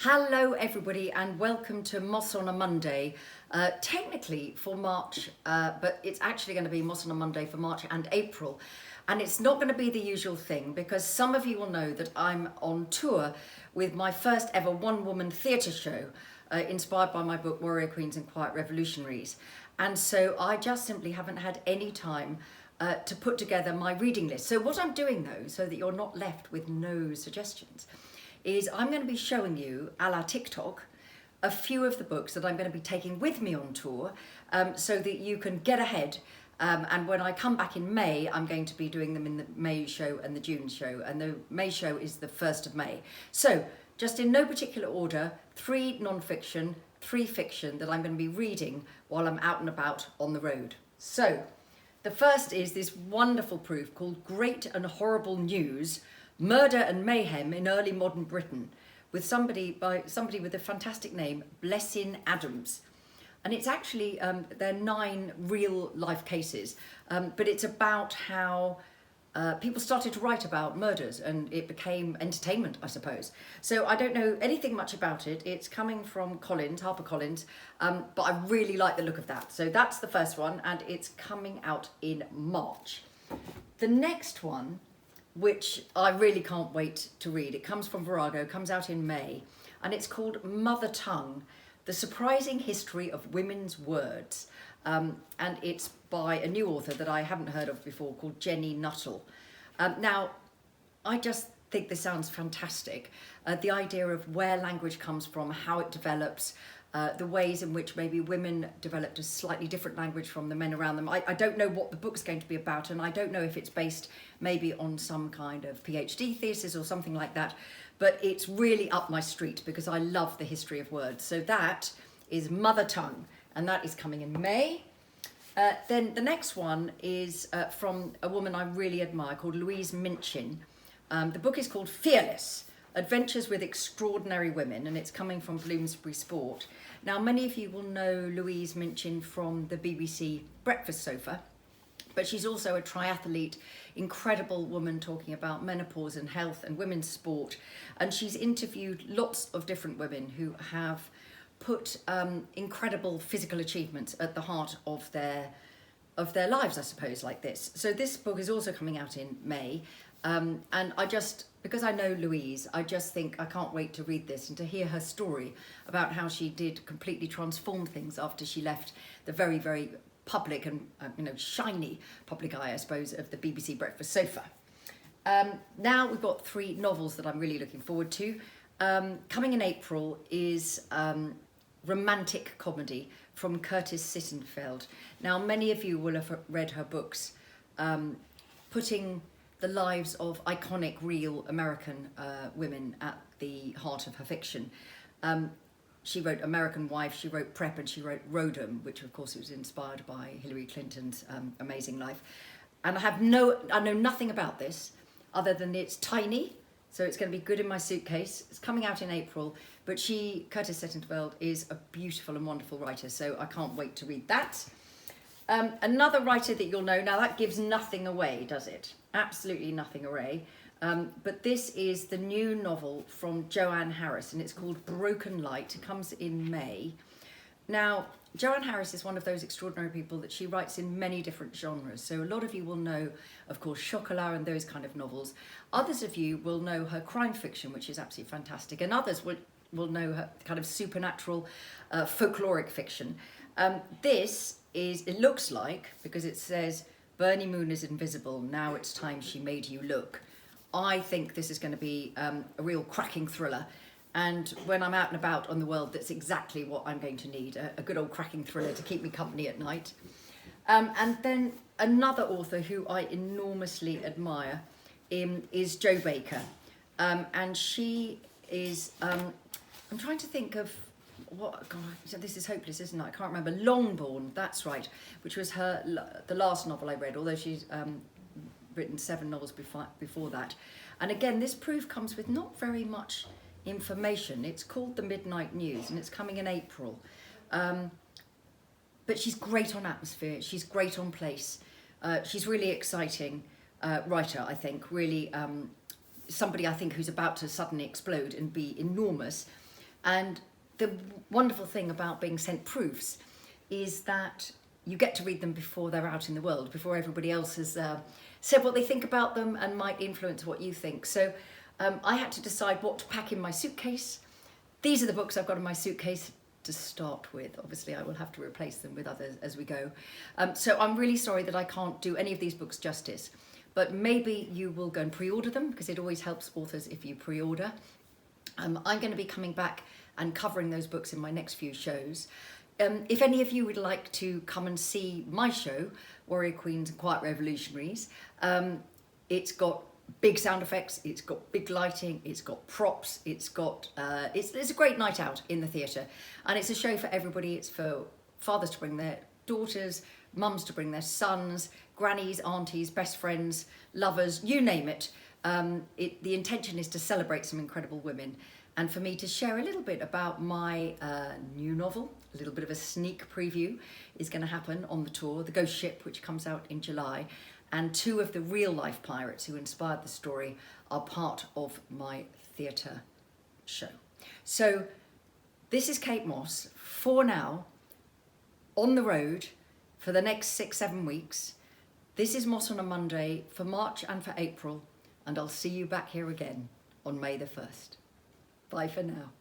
Hello everybody and welcome to Mosse on a Monday, technically for March, but it's actually going to be Mosse on a Monday for March and April. And it's not going to be the usual thing because some of you will know that I'm on tour with my first ever one-woman theatre show inspired by my book Warrior Queens and Quiet Revolutionaries. And so I just simply haven't had any time to put together my reading list. So what I'm doing though, so that you're not left with no suggestions, is I'm going to be showing you, a la TikTok, a few of the books that I'm going to be taking with me on tour so that you can get ahead. And when I come back in May, I'm going to be doing them in the May show and the June show. And the May show is the 1st of May. So just in no particular order, 3 non-fiction, 3 fiction that I'm going to be reading while I'm out and about on the road. So the first is this wonderful proof called Great and Horrible News, Murder and Mayhem in Early Modern Britain, with somebody with a fantastic name, Blessin Adams. And it's actually, they're 9 real life cases, but it's about how people started to write about murders and it became entertainment, I suppose. So I don't know anything much about it. It's coming from Collins, HarperCollins, but I really like the look of that. So that's the first one and it's coming out in March. The next one, which I really can't wait to read. It comes from Virago, comes out in May, and it's called Mother Tongue, The Surprising History of Women's Words. And it's by a new author that I haven't heard of before called Jenni Nuttall. Now, I just think this sounds fantastic. The idea of where language comes from, how it develops, the ways in which maybe women developed a slightly different language from the men around them. I don't know what the book's going to be about, and I don't know if it's based maybe on some kind of PhD thesis or something like that, but it's really up my street because I love the history of words. So that is Mother Tongue, and that is coming in May. Then the next one is from a woman I really admire called Louise Minchin. The book is called Fearless, Adventures with Extraordinary Women, and it's coming from Bloomsbury Sport. Now, many of you will know Louise Minchin from the BBC Breakfast Sofa, but she's also a triathlete, incredible woman talking about menopause and health and women's sport. And she's interviewed lots of different women who have put incredible physical achievements at the heart of their lives, I suppose, like this. So this book is also coming out in May. And because I know Louise, I just think I can't wait to read this and to hear her story about how she did completely transform things after she left the very, very public and shiny public eye, I suppose, of the BBC Breakfast Sofa. Now we've got 3 novels that I'm really looking forward to. Coming in April is romantic comedy from Curtis Sittenfeld. Now, many of you will have read her books, putting the lives of iconic, real American women at the heart of her fiction. She wrote American Wife, she wrote Prep, and she wrote Rodham, which of course was inspired by Hillary Clinton's amazing life. And I know nothing about this other than it's tiny, so it's going to be good in my suitcase. It's coming out in April, but Curtis Sittenfeld, is a beautiful and wonderful writer, so I can't wait to read that. Another writer that you'll know, now that gives nothing away, does it? Absolutely nothing away. But this is the new novel from Joanne Harris, and it's called Broken Light. It comes in May. Now, Joanne Harris is one of those extraordinary people that she writes in many different genres. So a lot of you will know, of course, Chocolat and those kind of novels. Others of you will know her crime fiction, which is absolutely fantastic. And others will know her kind of supernatural, folkloric fiction. It looks like, because it says, Bernie Moon is invisible, now it's time she made you look. I think this is going to be a real cracking thriller. And when I'm out and about on the world, that's exactly what I'm going to need, a good old cracking thriller to keep me company at night. And then another author who I enormously admire is Jo Baker. And she is, I'm trying to think of, this is hopeless, isn't it? I can't remember. Longbourn, that's right, which was the last novel I read, although she's written 7 novels before that. And again, this proof comes with not very much information. It's called The Midnight News and it's coming in April. But she's great on atmosphere, she's great on place. She's really exciting writer, I think, really somebody I think who's about to suddenly explode and be enormous. And the wonderful thing about being sent proofs is that you get to read them before they're out in the world, before everybody else has said what they think about them and might influence what you think. So I had to decide what to pack in my suitcase. These are the books I've got in my suitcase to start with. Obviously, I will have to replace them with others as we go. So I'm really sorry that I can't do any of these books justice, but maybe you will go and pre-order them, because it always helps authors if you pre-order. I'm going to be coming back and covering those books in my next few shows. If any of you would like to come and see my show, Warrior Queens and Quiet Revolutionaries, it's got big sound effects, it's got big lighting, it's got props, it's a great night out in the theatre, and it's a show for everybody. It's for fathers to bring their daughters, mums to bring their sons, grannies, aunties, best friends, lovers, you name it. The intention is to celebrate some incredible women, and for me to share a little bit about my new novel. A little bit of a sneak preview is going to happen on the tour, The Ghost Ship, which comes out in July, and 2 of the real life pirates who inspired the story are part of my theatre show. So this is Kate Mosse, for now, on the road for the next 6-7 weeks. This is Mosse on a Monday for March and for April, and I'll see you back here again on May the 1st. Bye for now.